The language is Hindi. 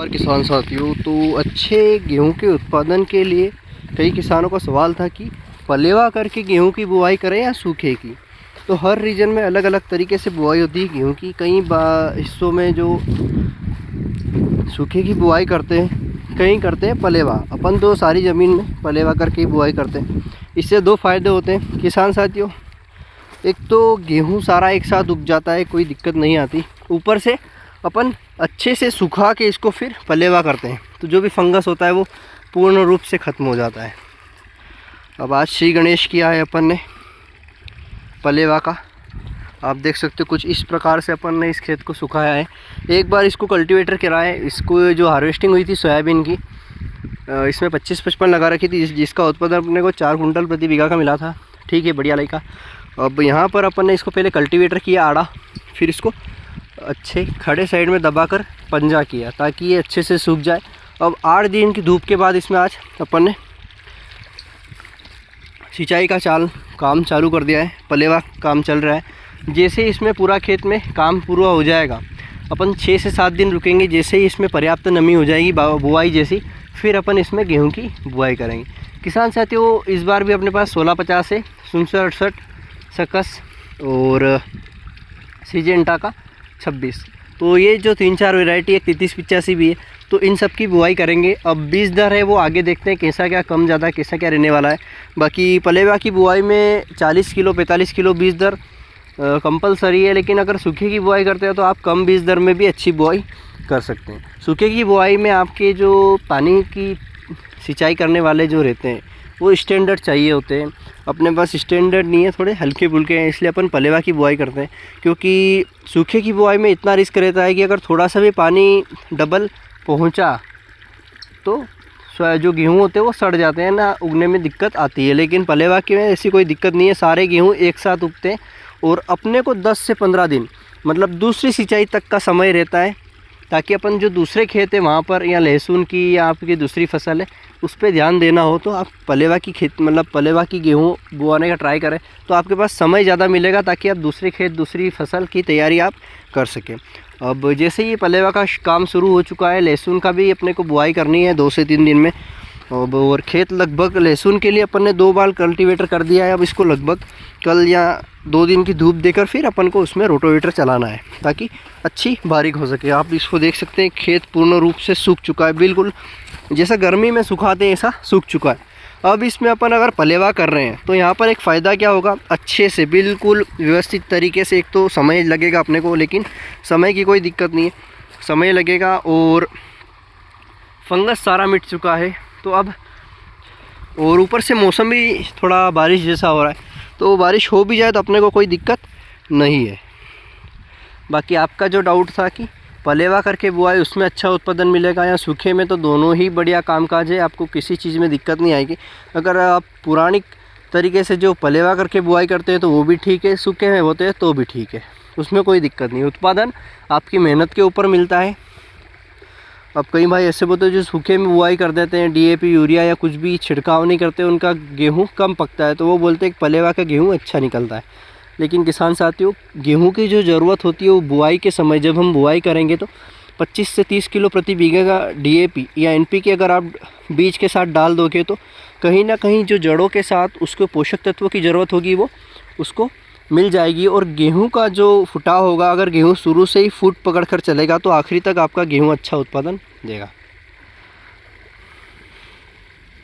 और किसान साथियों, तो अच्छे गेहूं के उत्पादन के लिए कई किसानों का सवाल था कि पलेवा करके गेहूं की बुआई करें या सूखे की। तो हर रीजन में अलग अलग तरीके से बुआई होती है गेहूं की। कई हिस्सों में जो सूखे की बुआई करते हैं, कहीं करते हैं पलेवा। अपन तो सारी ज़मीन में पलेवा करके ही बुआई करते हैं। इससे दो फायदे होते हैं किसान साथियों। एक तो गेहूं सारा एक साथ उग जाता है, कोई दिक्कत नहीं आती। ऊपर से अपन अच्छे से सुखा के इसको फिर पलेवा करते हैं, तो जो भी फंगस होता है वो पूर्ण रूप से ख़त्म हो जाता है। अब आज श्री गणेश किया है अपन ने पलेवा का। आप देख सकते हो कुछ इस प्रकार से अपन ने इस खेत को सुखाया है। एक बार इसको कल्टीवेटर कराए। इसको जो हार्वेस्टिंग हुई थी सोयाबीन की, इसमें 25-55 लगा रखी थी, जिसका उत्पादन अपने को 4 कुंटल प्रति बीघा का मिला था। ठीक है, बढ़िया लगा। अब यहाँ पर अपन ने इसको पहले कल्टीवेटर किया आड़ा, फिर इसको अच्छे खड़े साइड में दबाकर पंजा किया ताकि ये अच्छे से सूख जाए। अब 8 दिन की धूप के बाद इसमें आज अपन ने सिंचाई का काम चालू कर दिया है। पलेवा काम चल रहा है। जैसे इसमें पूरा खेत में काम पूरा हो जाएगा, अपन 6 से 7 दिन रुकेंगे। जैसे ही इसमें पर्याप्त नमी हो जाएगी बुआई जैसी, फिर अपन इसमें गेहूं की बुआई करेंगे। किसान साथियों, इस बार भी अपने पास 1650 है, 0068 सकस और सिजेंटा का 26। तो ये जो 3-4 वैरायटी है, 3385 भी है, तो इन सब की बुआई करेंगे। अब बीज दर है वो आगे देखते हैं कैसा क्या कम ज़्यादा कैसा क्या रहने वाला है। बाकी पलेवा की बुआई में 40 किलो 45 किलो बीज दर कंपलसरी है, लेकिन अगर सूखे की बुआई करते हैं तो आप कम बीज दर में भी अच्छी बुआई कर सकते हैं। सूखे की बुआई में आपके जो पानी की सिंचाई करने वाले जो रहते हैं वो स्टैंडर्ड चाहिए होते हैं। अपने पास स्टैंडर्ड नहीं है, थोड़े हल्के फुल्के हैं, इसलिए अपन पलेवा की बुआई करते हैं। क्योंकि सूखे की बुआई में इतना रिस्क रहता है कि अगर थोड़ा सा भी पानी डबल पहुंचा तो जो गेहूं होते हैं वो सड़ जाते हैं ना, उगने में दिक्कत आती है। लेकिन पलेवा की में ऐसी कोई दिक्कत नहीं है, सारे गेहूं एक साथ उगते हैं। और अपने को 10 से 15 दिन मतलब दूसरी सिंचाई तक का समय रहता है, ताकि अपन जो दूसरे खेत है वहाँ पर या लहसुन की या आपकी दूसरी फसल है उस पर ध्यान देना हो, तो आप पलेवा की खेत मतलब पलेवा की गेहूँ बुआने का ट्राई करें, तो आपके पास समय ज़्यादा मिलेगा ताकि आप दूसरे खेत दूसरी फसल की तैयारी आप कर सकें। अब जैसे ही पलेवा का काम शुरू हो चुका है, लहसुन का भी अपने को बुआई करनी है 2 से 3 दिन में। और खेत लगभग लहसुन के लिए अपन ने 2 बार कल्टीवेटर कर दिया है। अब इसको लगभग कल या 2 दिन की धूप देकर फिर अपन को उसमें रोटोवेटर चलाना है ताकि अच्छी बारीक हो सके। आप इसको देख सकते हैं, खेत पूर्ण रूप से सूख चुका है, बिल्कुल जैसा गर्मी में सुखाते हैं ऐसा सूख चुका है। अब इसमें अपन अगर पलेवा कर रहे हैं तो यहाँ पर एक फ़ायदा क्या होगा, अच्छे से बिल्कुल व्यवस्थित तरीके से। एक तो समय लगेगा अपने को, लेकिन समय की कोई दिक्कत नहीं है, समय लगेगा। और फंगस सारा मिट चुका है। तो अब और ऊपर से मौसम भी थोड़ा बारिश जैसा हो रहा है, तो बारिश हो भी जाए तो अपने को कोई दिक्कत नहीं है। बाकी आपका जो डाउट था कि पलेवा करके बुआई उसमें अच्छा उत्पादन मिलेगा या सूखे में, तो दोनों ही बढ़िया कामकाज है, आपको किसी चीज़ में दिक्कत नहीं आएगी। अगर आप पुरानी तरीके से जो पलेवा करके बुआई करते हैं तो वो भी ठीक है, सूखे में होते हैं तो भी ठीक है, उसमें कोई दिक्कत नहीं। उत्पादन आपकी मेहनत के ऊपर मिलता है। अब कई भाई ऐसे बोलते हैं जो सूखे में बुआई कर देते हैं, डीएपी यूरिया या कुछ भी छिड़काव नहीं करते, उनका गेहूँ कम पकता है, तो वो बोलते हैं कि पलेवा का गेहूँ अच्छा निकलता है। लेकिन किसान साथियों, गेहूं की जो ज़रूरत होती है वो बुआई के समय जब हम बुआई करेंगे तो 25 से 30 किलो प्रति बीघे का डीएपी या एनपीके अगर आप बीज के साथ डाल दोगे तो कहीं ना कहीं जो जड़ों के साथ उसको पोषक तत्वों की ज़रूरत होगी वो उसको मिल जाएगी। और गेहूं का जो फुटाव होगा, अगर गेहूं शुरू से ही फूट पकड़ कर चलेगा तो आखिरी तक आपका गेहूं अच्छा उत्पादन देगा।